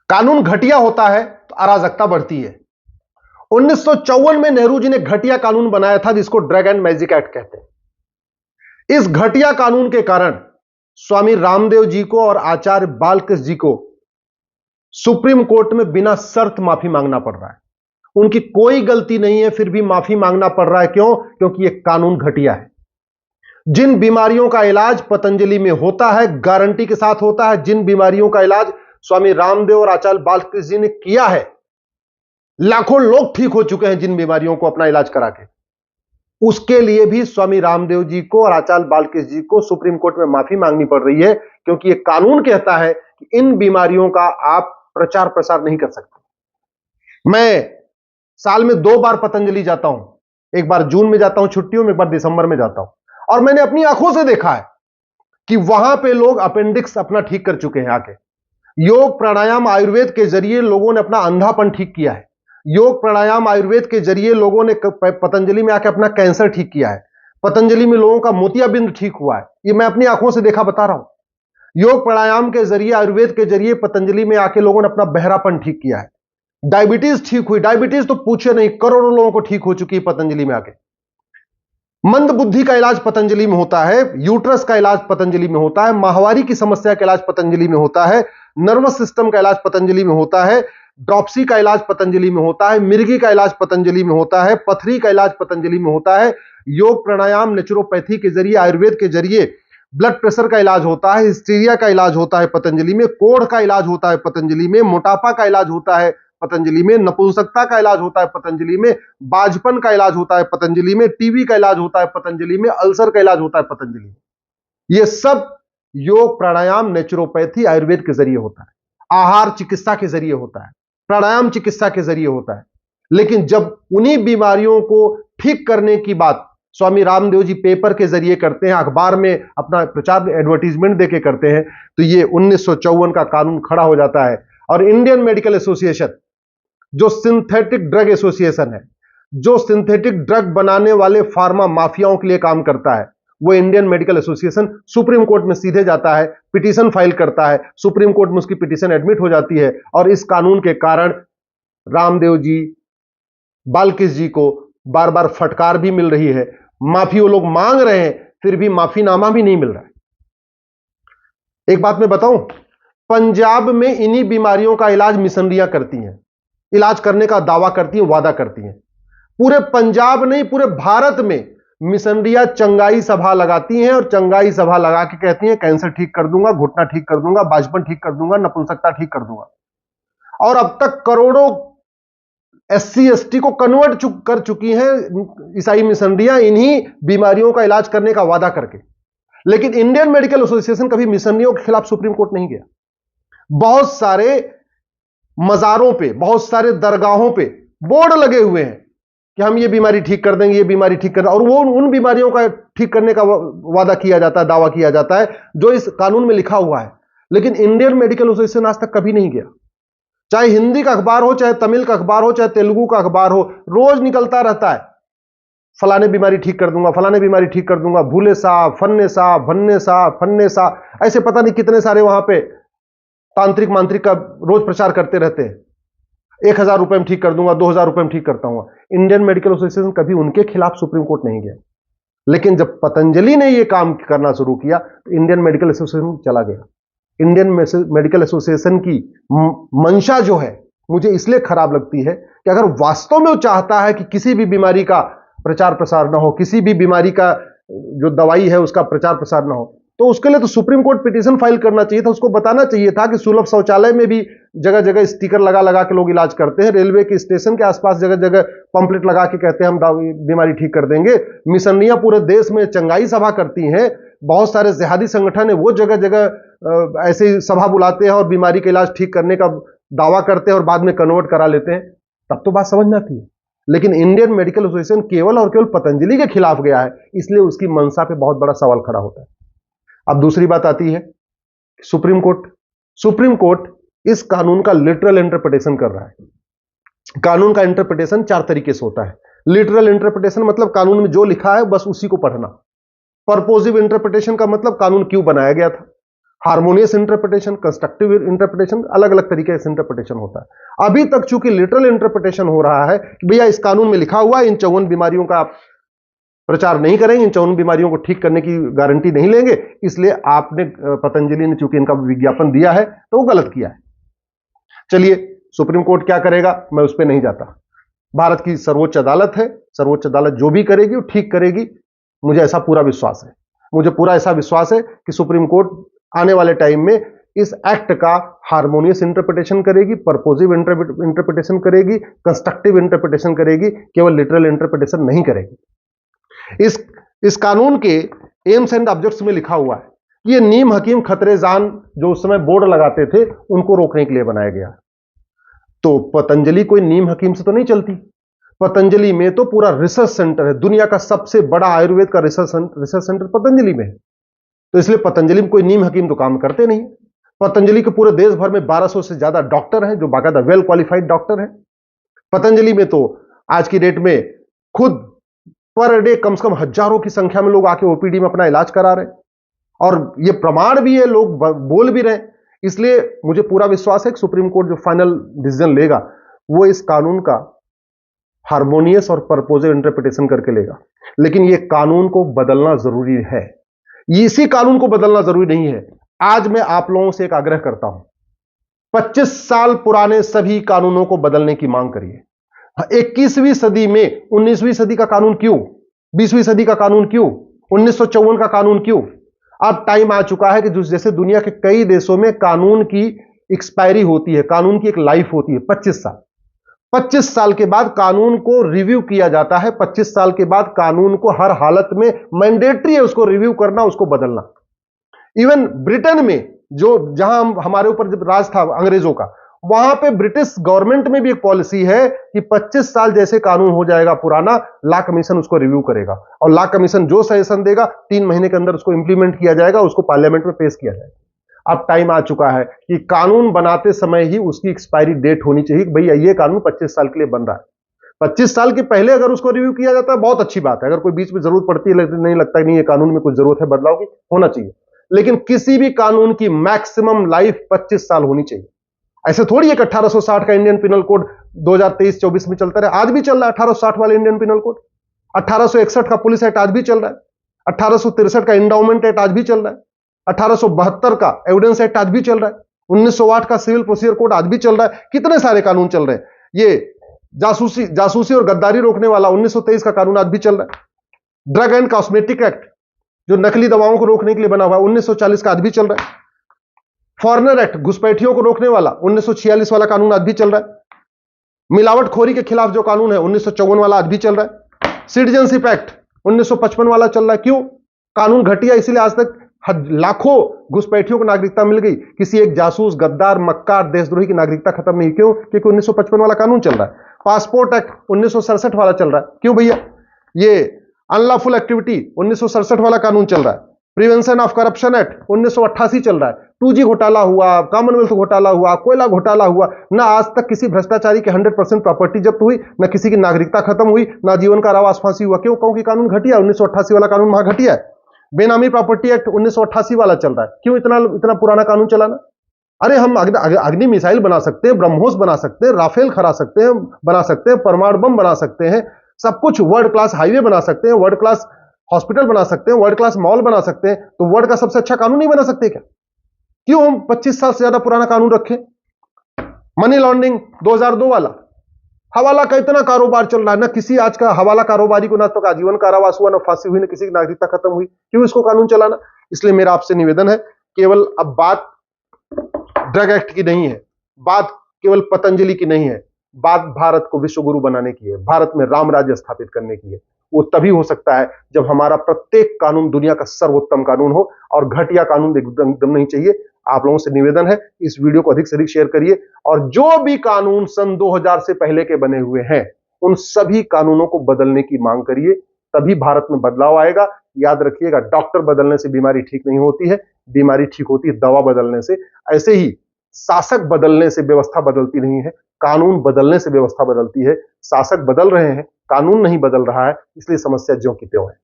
कानून घटिया होता है तो अराजकता बढ़ती है। 1954 में नेहरू जी ने घटिया कानून बनाया था जिसको ड्रग एंड मैजिक एक्ट कहते हैं। इस घटिया कानून के कारण स्वामी रामदेव जी को और आचार्य बालकृष्ण जी को सुप्रीम कोर्ट में बिना शर्त माफी मांगना पड़ रहा है। उनकी कोई गलती नहीं है, फिर भी माफी मांगना पड़ रहा है। क्यों? क्योंकि यह कानून घटिया है। जिन बीमारियों का इलाज पतंजलि में होता है, गारंटी के साथ होता है, जिन बीमारियों का इलाज स्वामी रामदेव और आचार्य बालकृष्ण जी ने किया है, लाखों लोग ठीक हो चुके हैं जिन बीमारियों को अपना इलाज करा के, उसके लिए भी स्वामी रामदेव जी को और आचार्य बालकृष्ण जी को सुप्रीम कोर्ट में माफी मांगनी पड़ रही है, क्योंकि यह कानून कहता है कि इन बीमारियों का आप प्रचार प्रसार नहीं कर सकते। मैं साल में 2 बार पतंजलि जाता हूं, एक बार जून में जाता हूं छुट्टियों में, एक बार दिसंबर में जाता हूं, और मैंने अपनी आंखों से देखा है कि वहां पे लोग अपेंडिक्स अपना ठीक कर चुके हैं आके। योग प्राणायाम आयुर्वेद के जरिए लोगों ने अपना अंधापन ठीक किया है। योग प्राणायाम आयुर्वेद के जरिए लोगों ने पतंजलि में आके अपना कैंसर ठीक किया है। पतंजलि में लोगों का मोतियाबिंद ठीक हुआ है। ये मैं अपनी आंखों से देखा बता रहा हूं। योग प्राणायाम के जरिए, आयुर्वेद के जरिए पतंजलि में आके लोगों ने अपना बहरापन ठीक किया है। डायबिटीज ठीक हुई। डायबिटीज तो पूछे नहीं, करोड़ों लोगों को ठीक हो चुकी है पतंजलि में आके। मंद बुद्धि का इलाज पतंजलि में होता है। यूट्रस का इलाज पतंजलि में होता है। माहवारी की समस्या का इलाज पतंजलि में होता है। नर्वस सिस्टम का इलाज पतंजलि में होता है। ड्रॉप्सी का इलाज पतंजलि में होता है। मिर्गी का इलाज पतंजलि में होता है। पथरी का इलाज पतंजलि में होता है। योग प्राणायाम नेचुरोपैथी के जरिए, आयुर्वेद के जरिए ब्लड प्रेशर का इलाज होता है। हिस्टीरिया का इलाज होता है पतंजलि में। कोढ़ का इलाज होता है पतंजलि में। मोटापा का इलाज होता है पतंजलि में। नपुंसकता का इलाज होता है पतंजलि में। बाजपन का इलाज होता है पतंजलि में। टीबी का इलाज होता है पतंजलि में। अल्सर का इलाज होता है पतंजलि में। यह सब योग प्राणायाम नेचुरोपैथी आयुर्वेद के जरिए होता है। आहार चिकित्सा के जरिए होता है। प्राणायाम चिकित्सा के जरिए होता है। लेकिन जब उन्हीं बीमारियों को ठीक करने की बात स्वामी रामदेव जी पेपर के जरिए करते हैं, अखबार में अपना प्रचार एडवर्टीजमेंट देके करते हैं, तो ये 1954 का कानून खड़ा हो जाता है। और इंडियन मेडिकल एसोसिएशन, जो सिंथेटिक ड्रग एसोसिएशन है, जो सिंथेटिक ड्रग बनाने वाले फार्मा माफियाओं के लिए काम करता है, वो Indian medical association supreme court में सीधे जाता है, पिटीशन फाइल करता है। सुप्रीम कोर्ट में उसकी पिटीशन एडमिट हो जाती है। और इस कानून के कारण रामदेव जी, बालकृष्ण जी को बार बार फटकार भी मिल रही है, माफी वो लोग मांग रहे हैं, फिर भी माफीनामा भी नहीं मिल रहा है। एक बात मैं बताऊं, पंजाब में इन्हीं बीमारियों का इलाज मिशनरियां करती हैं, इलाज करने का दावा करती हैं, वादा करती हैं। पूरे पंजाब नहीं, पूरे भारत में मिशनरियां चंगाई सभा लगाती हैं, और चंगाई सभा लगा के कहती हैं कैंसर ठीक कर दूंगा, घुटना ठीक कर दूंगा, बाजपन ठीक कर दूंगा, नपुंसकता ठीक कर दूंगा। और अब तक करोड़ों SC ST को कन्वर्ट कर चुकी हैं ईसाई मिशनरियां, इन्हीं बीमारियों का इलाज करने का वादा करके। लेकिन इंडियन मेडिकल एसोसिएशन कभी मिशनरियों के खिलाफ सुप्रीम कोर्ट नहीं गया। बहुत सारे मजारों पे, बहुत सारे दरगाहों पे बोर्ड लगे हुए हैं कि हम ये बीमारी ठीक कर देंगे, ये बीमारी ठीक कर, और वो उन बीमारियों का ठीक करने का वादा किया जाता है, दावा किया जाता है, जो इस कानून में लिखा हुआ है। लेकिन इंडियन मेडिकल एसोसिएशन आज तक कभी नहीं गया। चाहे हिंदी का अखबार हो, चाहे तमिल का अखबार हो, चाहे तेलुगु का अखबार हो, रोज निकलता रहता है, फलाने बीमारी ठीक कर दूंगा, फलाने बीमारी ठीक कर दूंगा, भूले साहब, फन्ने साहब, भन्ने साहब, फन्ने साहब, ऐसे पता नहीं कितने सारे वहां पे तांत्रिक मांत्रिक का रोज प्रचार करते रहते हैं। 1000 रुपए में ठीक कर दूंगा, 2000 रुपए में ठीक करता हूं। इंडियन मेडिकल एसोसिएशन कभी उनके खिलाफ सुप्रीम कोर्ट नहीं गया। लेकिन जब पतंजलि ने यह काम करना शुरू किया तो इंडियन मेडिकल एसोसिएशन चला गया। इंडियन मेडिकल एसोसिएशन की मंशा जो है मुझे इसलिए खराब लगती है कि अगर वास्तव में वो चाहता है कि किसी भी बीमारी का प्रचार प्रसार ना हो, किसी भी बीमारी का जो दवाई है उसका प्रचार प्रसार ना हो, तो उसके लिए तो सुप्रीम कोर्ट पिटीशन फाइल करना चाहिए था। उसको बताना चाहिए था कि सुलभ शौचालय में भी जगह जगह स्टिकर लगा लगा के लोग इलाज करते हैं। रेलवे के स्टेशन के आसपास जगह जगह पंपलेट लगा के कहते हैं हम बीमारी ठीक कर देंगे। मिशनरियां पूरे देश में चंगाई सभा करती हैं। बहुत सारे जिहादी संगठन है, वो जगह जगह ऐसे सभा बुलाते हैं और बीमारी का इलाज ठीक करने का दावा करते हैं और बाद में कन्वर्ट करा लेते हैं। तब तो बात समझ में आती है। लेकिन इंडियन मेडिकल एसोसिएशन केवल और केवल पतंजलि के खिलाफ गया है, इसलिए उसकी मंशा पे बहुत बड़ा सवाल खड़ा होता है। अब दूसरी बात आती है सुप्रीम कोर्ट। सुप्रीम कोर्ट इस कानून का लिटरल इंटरप्रिटेशन कर रहा है। कानून का इंटरप्रिटेशन 4 तरीके से होता है। लिटरल इंटरप्रिटेशन मतलब कानून में जो लिखा है बस उसी को पढ़ना। पर्पोजिव इंटरप्रिटेशन का मतलब कानून क्यों बनाया गया था, हार्मोनियस इंटरप्रिटेशन, कंस्ट्रक्टिव इंटरप्रिटेशन, अलग अलग तरीके से इंटरप्रिटेशन होता है। अभी तक चूंकि लिटरल इंटरप्रिटेशन हो रहा है कि भैया इस कानून में लिखा हुआ है इन 54 बीमारियों का आप प्रचार नहीं करेंगे, इन 54 बीमारियों को ठीक करने की गारंटी नहीं लेंगे, इसलिए आपने पतंजलि ने चूंकि इनका विज्ञापन दिया है तो वो गलत किया है। चलिए सुप्रीम कोर्ट क्या करेगा मैं उस पर नहीं जाता। भारत की सर्वोच्च अदालत है, सर्वोच्च अदालत जो भी करेगी वो ठीक करेगी, मुझे ऐसा पूरा विश्वास है। मुझे पूरा ऐसा विश्वास है कि सुप्रीम कोर्ट आने वाले टाइम में इस एक्ट का हार्मोनियस इंटरप्रिटेशन करेगी, पर्पोजिव इंटरप्रिटेशन करेगी, कंस्ट्रक्टिव इंटरप्रिटेशन करेगी, केवल लिटरल इंटरप्रिटेशन नहीं करेगी। इस कानून के एम्स एंड ऑब्जेक्ट्स में लिखा हुआ है कि ये नीम हकीम खतरे जान जो उस समय बोर्ड लगाते थे उनको रोकने के लिए बनाया गया। तो पतंजलि कोई नीम हकीम से तो नहीं चलती, पतंजलि में तो पूरा रिसर्च सेंटर है, दुनिया का सबसे बड़ा आयुर्वेद का रिसर्च सेंटर पतंजलि में है। तो इसलिए पतंजलि में कोई नीम हकीम तो काम करते नहीं। पतंजलि के पूरे देश भर में 1200 से ज्यादा डॉक्टर हैं जो बाकायदा वेल क्वालिफाइड डॉक्टर हैं। पतंजलि में तो आज की डेट में खुद पर डे कम से कम हजारों की संख्या में लोग आके ओपीडी में अपना इलाज करा रहे हैं, और ये प्रमाण भी है, लोग बोल भी रहे हैं। इसलिए मुझे पूरा विश्वास है कि सुप्रीम कोर्ट जो फाइनल डिसीजन लेगा वो इस कानून का हार्मोनियस और पर्पोजिव इंटरप्रिटेशन करके लेगा। लेकिन ये कानून को बदलना जरूरी है, इसी कानून को बदलना जरूरी नहीं है। आज मैं आप लोगों से एक आग्रह करता हूं, 25 साल पुराने सभी कानूनों को बदलने की मांग करिए। 21वीं सदी में 19वीं सदी का कानून क्यों, 20वीं सदी का कानून क्यों, 1954 का कानून क्यों? अब टाइम आ चुका है कि जैसे दुनिया के कई देशों में कानून की एक्सपायरी होती है, कानून की एक लाइफ होती है 25 साल, 25 साल के बाद कानून को रिव्यू किया जाता है। 25 साल के बाद कानून को हर हालत में मैंडेटरी है उसको रिव्यू करना, उसको बदलना। इवन ब्रिटेन में जो जहां हमारे ऊपर जब राज था अंग्रेजों का, वहां पे ब्रिटिश गवर्नमेंट में भी एक पॉलिसी है कि 25 साल जैसे कानून हो जाएगा पुराना, लॉ कमीशन उसको रिव्यू करेगा, और लॉ कमीशन जो सजेशन देगा 3 महीने के अंदर उसको इंप्लीमेंट किया जाएगा, उसको पार्लियामेंट में पेश किया जाएगा। अब टाइम आ चुका है कि कानून बनाते समय ही उसकी एक्सपायरी डेट होनी चाहिए कि भैया ये कानून 25 साल के लिए बन रहा है। 25 साल के पहले अगर उसको रिव्यू किया जाता है बहुत अच्छी बात है, अगर कोई बीच में जरूरत पड़ती है, नहीं लगता नहीं ये कानून में कुछ जरूरत है बदलाव की, होना चाहिए। लेकिन किसी भी कानून की मैक्सिमम लाइफ 25 साल होनी चाहिए। ऐसे थोड़ी एक 1860 का इंडियन पिनल कोड 2023-24 में चलता रहा, आज भी चल रहा है 1860 वाला इंडियन पिनल कोड, 1861 का पुलिस एक्ट आज भी चल रहा है, 1863 का इंडाउमेंट एक्ट आज भी चल रहा है, 1872 का एविडेंस एक्ट आज भी चल रहा है, 1908 का सिविल प्रोसीजर कोड आज भी चल रहा है। कितने सारे कानून चल रहे हैं। ये जासूसी और गद्दारी रोकने वाला 1923 का कानून आज भी चल रहा है। ड्रग एंड कॉस्मेटिक एक्ट जो नकली दवाओं को रोकने के लिए बना हुआ है 1940 का आज भी चल रहा है। फॉरेनर एक्ट घुसपैठियों को रोकने वाला 1946 वाला कानून आज भी चल रहा है। मिलावटखोरी के खिलाफ जो कानून है 1954 वाला आज भी चल रहा है। सिटीजनशिप एक्ट 1955 वाला चल रहा है। क्यों? कानून घटिया इसीलिए आज तक लाखों घुसपैठियों को नागरिकता मिल गई, किसी एक जासूस, गद्दार, मक्कार, देशद्रोही की नागरिकता खत्म नहीं। क्यों? क्योंकि 1955 वाला कानून चल रहा है। पासपोर्ट एक्ट 1967 वाला चल रहा है। क्यों भैया? ये अनलॉफुल एक्टिविटी 1967 वाला कानून चल रहा है। प्रिवेंशन ऑफ करप्शन एक्ट 1988 चल रहा है। 2G घोटाला हुआ, कॉमनवेल्थ घोटाला हुआ, कोयला घोटाला हुआ, ना आज तक किसी भ्रष्टाचारी की 100% प्रॉपर्टी जब्त हुई, ना किसी की नागरिकता खत्म हुई, ना जीवन कारावास फांसी हुआ। क्यों? क्योंकि कानून घटिया, 1988 वाला कानून वहां घटिया है। बेनामी प्रॉपर्टी एक्ट 1988 वाला चल रहा है। क्यों इतना पुराना कानून चलाना? अरे हम अग्नि मिसाइल बना सकते हैं, ब्रह्मोस बना सकते हैं, राफेल खरा सकते हैं, बना सकते हैं, परमाणु बम बना सकते हैं, सब कुछ, वर्ल्ड क्लास हाईवे बना सकते हैं, वर्ल्ड क्लास हॉस्पिटल बना सकते हैं, वर्ल्ड क्लास मॉल बना सकते हैं। तो वर्ल्ड का सबसे अच्छा कानून नहीं बना सकते क्या? क्यों हम 25 साल से ज्यादा पुराना कानून रखें? मनी लॉन्ड्रिंग 2002 वाला, हवाला का इतना कारोबार चल रहा है, ना किसी आज का हवाला कारोबारी को ना तो आजीवन कारावास हुआ, ना फांसी हुई, ना किसी की नागरिकता खत्म हुई। क्यों इसको कानून चलाना? इसलिए मेरा आपसे निवेदन है, केवल अब बात ड्रग एक्ट की नहीं है, बात केवल पतंजलि की नहीं है, बात भारत को विश्व गुरु बनाने की है, भारत में राम राज्य स्थापित करने की है। वो तभी हो सकता है जब हमारा प्रत्येक कानून दुनिया का सर्वोत्तम कानून हो, और घटिया कानून एकदम नहीं चाहिए। आप लोगों से निवेदन है, इस वीडियो को अधिक से अधिक शेयर करिए, और जो भी कानून सन 2000 से पहले के बने हुए हैं उन सभी कानूनों को बदलने की मांग करिए, तभी भारत में बदलाव आएगा। याद रखिएगा, डॉक्टर बदलने से बीमारी ठीक नहीं होती है, बीमारी ठीक होती है दवा बदलने से। ऐसे ही शासक बदलने से व्यवस्था बदलती नहीं है, कानून बदलने से व्यवस्था बदलती है। शासक बदल रहे हैं, कानून नहीं बदल रहा है, इसलिए समस्या ज्यों की त्यों है।